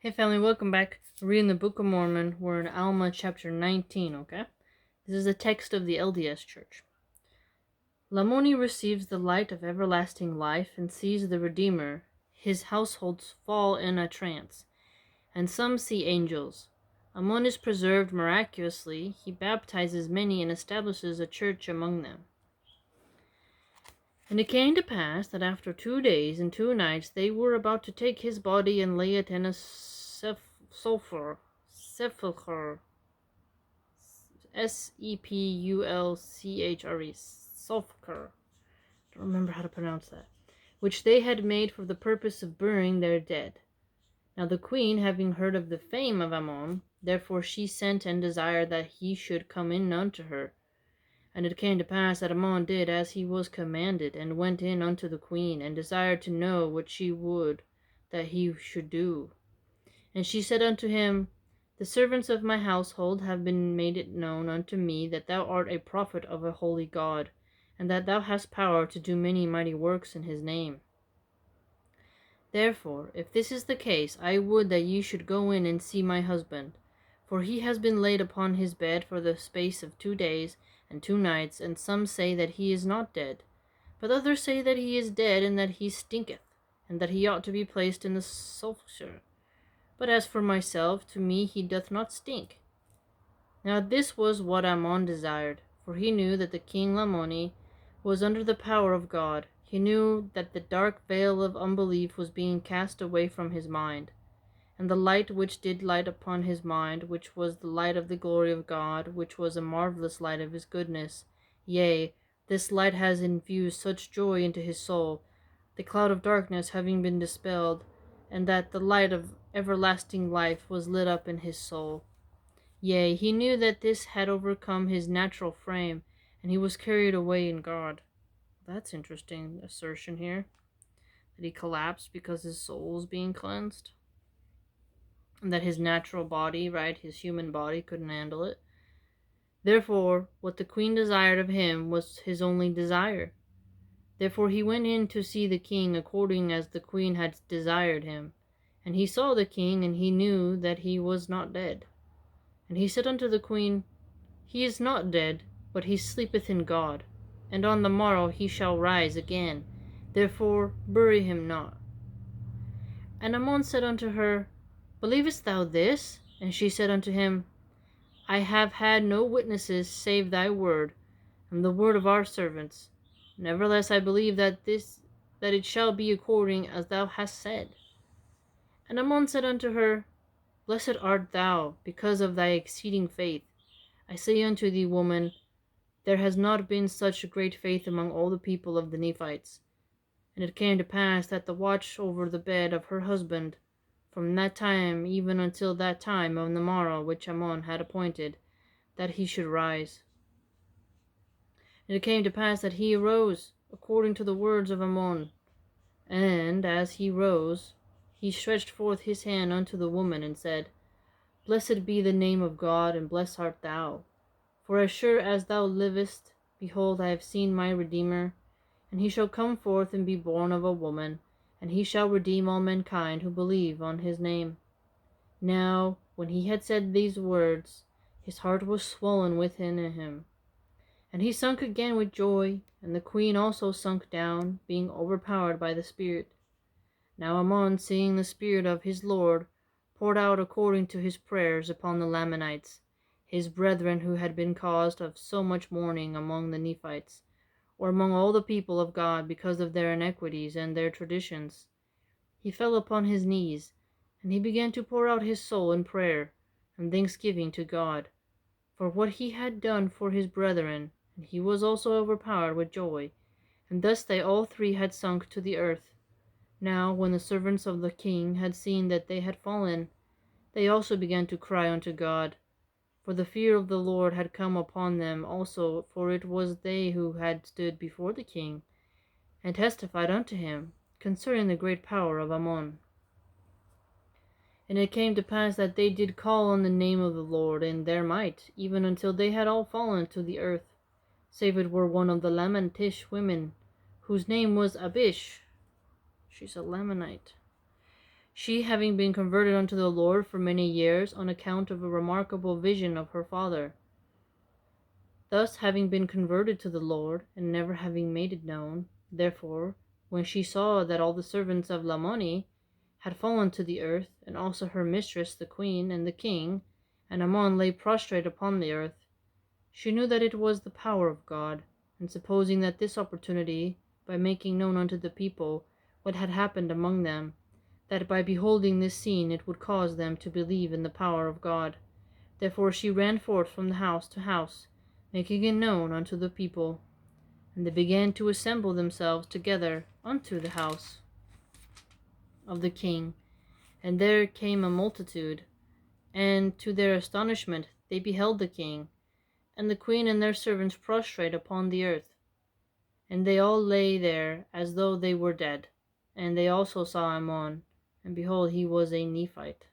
Hey family, welcome back. We're reading the Book of Mormon. We're in Alma chapter 19, okay? This is a text of the LDS Church. Lamoni receives the light of everlasting life and sees the Redeemer. His households fall in a trance, and some see angels. Ammon is preserved miraculously. He baptizes many and establishes a church among them. And it came to pass that after 2 days and 2 nights they were about to take his body and lay it in a sepulchre, sepulchre, sepulchre. Don't remember how to pronounce that. Which they had made for the purpose of burying their dead. Now the queen, having heard of the fame of Ammon, therefore she sent and desired that he should come in unto her. And it came to pass that Ammon did as he was commanded, and went in unto the queen, and desired to know what she would that he should do. And she said unto him, The servants of my household have been made it known unto me that thou art a prophet of a holy God, and that thou hast power to do many mighty works in his name. Therefore, if this is the case, I would that ye should go in and see my husband. For he has been laid upon his bed for the space of 2 days and 2 nights, and some say that he is not dead, but others say that he is dead, and that he stinketh, and that he ought to be placed in the sepulchre. But as for myself, to me he doth not stink. Now this was what Ammon desired, for he knew that the king Lamoni was under the power of God. He knew that the dark veil of unbelief was being cast away from his mind, and the light which did light upon his mind, which was the light of the glory of God, which was a marvelous light of his goodness. Yea, this light has infused such joy into his soul, the cloud of darkness having been dispelled, and that the light of everlasting life was lit up in his soul. Yea, he knew that this had overcome his natural frame, and he was carried away in God. That's interesting assertion here, that he collapsed because his soul was being cleansed, and that his natural body, right, his human body, couldn't handle it. Therefore, what the queen desired of him was his only desire. Therefore he went in to see the king according as the queen had desired him. And he saw the king, and he knew that he was not dead. And he said unto the queen, He is not dead, but he sleepeth in God, and on the morrow he shall rise again. Therefore bury him not. And Ammon said unto her, Believest thou this? And she said unto him, I have had no witnesses save thy word, and the word of our servants. Nevertheless I believe that it shall be according as thou hast said. And Ammon said unto her, Blessed art thou, because of thy exceeding faith. I say unto thee, woman, there has not been such great faith among all the people of the Nephites. And it came to pass that the watch over the bed of her husband, from that time even until that time on the morrow which Ammon had appointed, that he should rise. And it came to pass that he arose, according to the words of Ammon. And as he rose, he stretched forth his hand unto the woman, and said, Blessed be the name of God, and blessed art thou. For as sure as thou livest, behold, I have seen my Redeemer, and he shall come forth and be born of a woman, and he shall redeem all mankind who believe on his name. Now, when he had said these words, his heart was swollen within him, and he sunk again with joy, and the queen also sunk down, being overpowered by the Spirit. Now Ammon, seeing the Spirit of his Lord, poured out according to his prayers upon the Lamanites, his brethren who had been caused of so much mourning among the Nephites, or among all the people of God, because of their iniquities and their traditions. He fell upon his knees, and he began to pour out his soul in prayer and thanksgiving to God, for what he had done for his brethren, and he was also overpowered with joy. And thus they all three had sunk to the earth. Now, when the servants of the king had seen that they had fallen, they also began to cry unto God. For the fear of the Lord had come upon them also, for it was they who had stood before the king, and testified unto him concerning the great power of Ammon. And it came to pass that they did call on the name of the Lord in their might, even until they had all fallen to the earth, save it were one of the Lamanitish women, whose name was Abish. She's a Lamanite. she having been converted unto the Lord for many years on account of a remarkable vision of her father. Thus having been converted to the Lord, and never having made it known, therefore, when she saw that all the servants of Lamoni had fallen to the earth, and also her mistress the queen, and the king, and Ammon lay prostrate upon the earth, she knew that it was the power of God, and supposing that this opportunity, by making known unto the people what had happened among them, that by beholding this scene it would cause them to believe in the power of God. Therefore she ran forth from the house to house, making it known unto the people. And they began to assemble themselves together unto the house of the king. And there came a multitude, and to their astonishment they beheld the king, and the queen and their servants prostrate upon the earth. And they all lay there as though they were dead. And they also saw Ammon, and behold, he was a Nephite.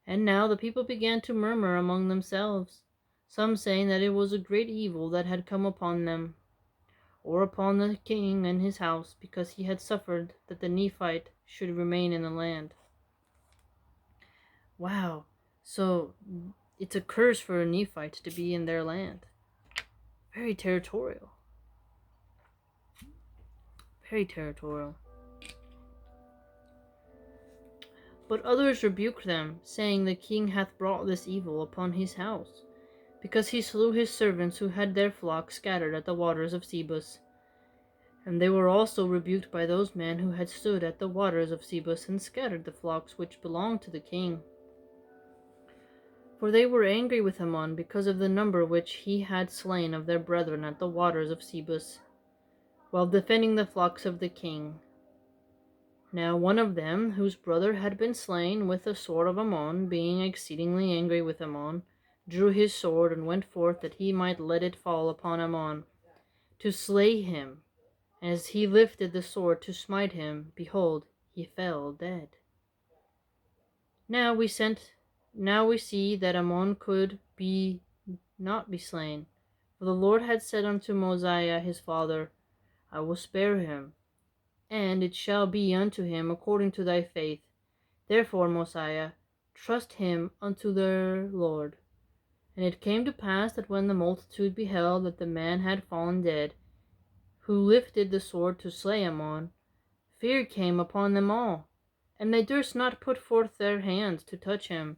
And now the people began to murmur among themselves, some saying that it was a great evil that had come upon them, or upon the king and his house, because he had suffered that the Nephite should remain in the land. Wow, so it's a curse for a Nephite to be in their land. Very territorial. Very territorial. But others rebuked them, saying, the king hath brought this evil upon his house, because he slew his servants who had their flock scattered at the waters of Sebus. And they were also rebuked by those men who had stood at the waters of Sebus and scattered the flocks which belonged to the king. For they were angry with Ammon because of the number which he had slain of their brethren at the waters of Sebus, while defending the flocks of the king. Now one of them, whose brother had been slain with the sword of Ammon, being exceedingly angry with Ammon, drew his sword and went forth that he might let it fall upon Ammon, to slay him. As he lifted the sword to smite him, behold, he fell dead. Now we see that Ammon could not be slain, for the Lord had said unto Mosiah his father, I will spare him, and it shall be unto him according to thy faith. Therefore, Mosiah, trust him unto their Lord. And it came to pass that when the multitude beheld that the man had fallen dead, who lifted the sword to slay Ammon, fear came upon them all, and they durst not put forth their hands to touch him,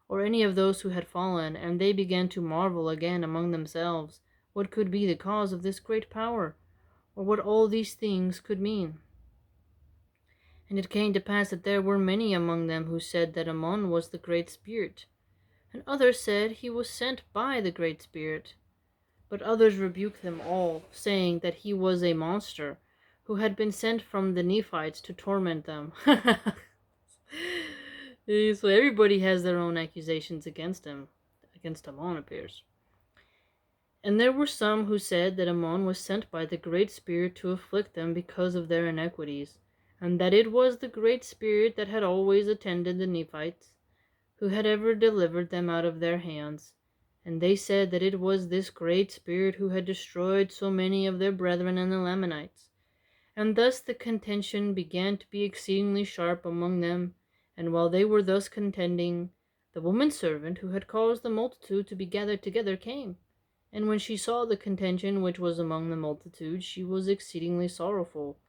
or any of those who had fallen, and they began to marvel again among themselves what could be the cause of this great power, or what all these things could mean. And it came to pass that there were many among them who said that Ammon was the Great Spirit, and others said he was sent by the Great Spirit. But others rebuked them all, saying that he was a monster, who had been sent from the Nephites to torment them. So everybody has their own accusations against him, against Ammon, appears. And there were some who said that Ammon was sent by the Great Spirit to afflict them because of their iniquities, and that it was the Great Spirit that had always attended the Nephites, who had ever delivered them out of their hands. And they said that it was this Great Spirit who had destroyed so many of their brethren and the Lamanites. And thus the contention began to be exceedingly sharp among them. And while they were thus contending, the woman servant who had caused the multitude to be gathered together came. And when she saw the contention which was among the multitude, she was exceedingly sorrowful,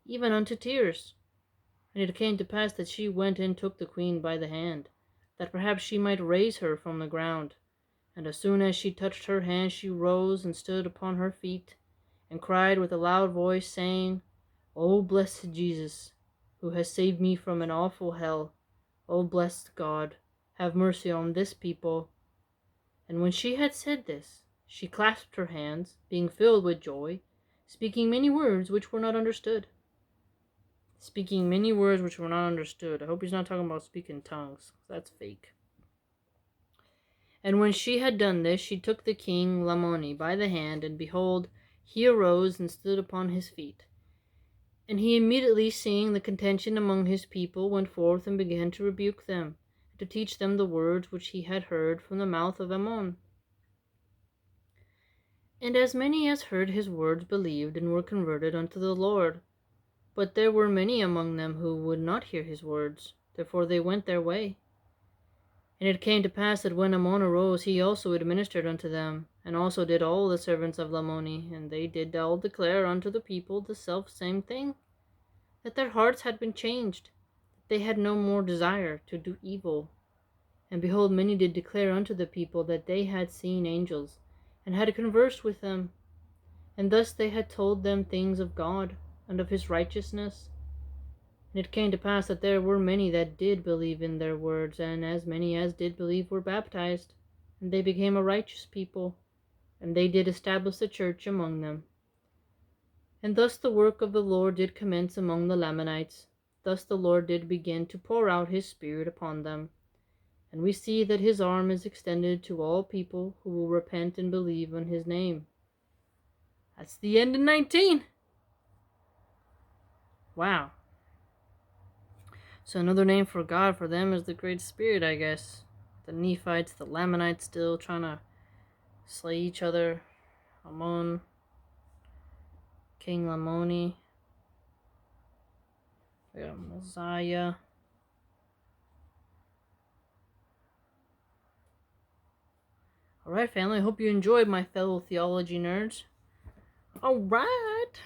even unto tears. And it came to pass that she went and took the queen by the hand, that perhaps she might raise her from the ground. And as soon as she touched her hand, she rose and stood upon her feet, and cried with a loud voice, saying, O blessed Jesus, who has saved me from an awful hell, O blessed God, have mercy on this people. And when she had said this, she clasped her hands, being filled with joy, speaking many words which were not understood. Speaking many words which were not understood. I hope he's not talking about speaking tongues. That's fake. And when she had done this, she took the king Lamoni by the hand, and behold, he arose and stood upon his feet. And he immediately, seeing the contention among his people, went forth and began to rebuke them, and to teach them the words which he had heard from the mouth of Ammon. And as many as heard his words believed and were converted unto the Lord. But there were many among them who would not hear his words. Therefore they went their way. And it came to pass that when Ammon arose, he also administered unto them, and also did all the servants of Lamoni, and they did all declare unto the people the self same thing, that their hearts had been changed, that they had no more desire to do evil. And behold, many did declare unto the people that they had seen angels, and had conversed with them, and thus they had told them things of God, and of his righteousness. And it came to pass that there were many that did believe in their words, and as many as did believe were baptized, and they became a righteous people, and they did establish the church among them. And thus the work of the Lord did commence among the Lamanites. Thus the Lord did begin to pour out his Spirit upon them. And we see that his arm is extended to all people who will repent and believe on his name. That's the end of 19. Wow. So another name for God for them is the Great Spirit, I guess. The Nephites, the Lamanites still trying to slay each other. Ammon, King Lamoni. We got Mosiah. Alright, family, I hope you enjoyed, my fellow theology nerds. Alright.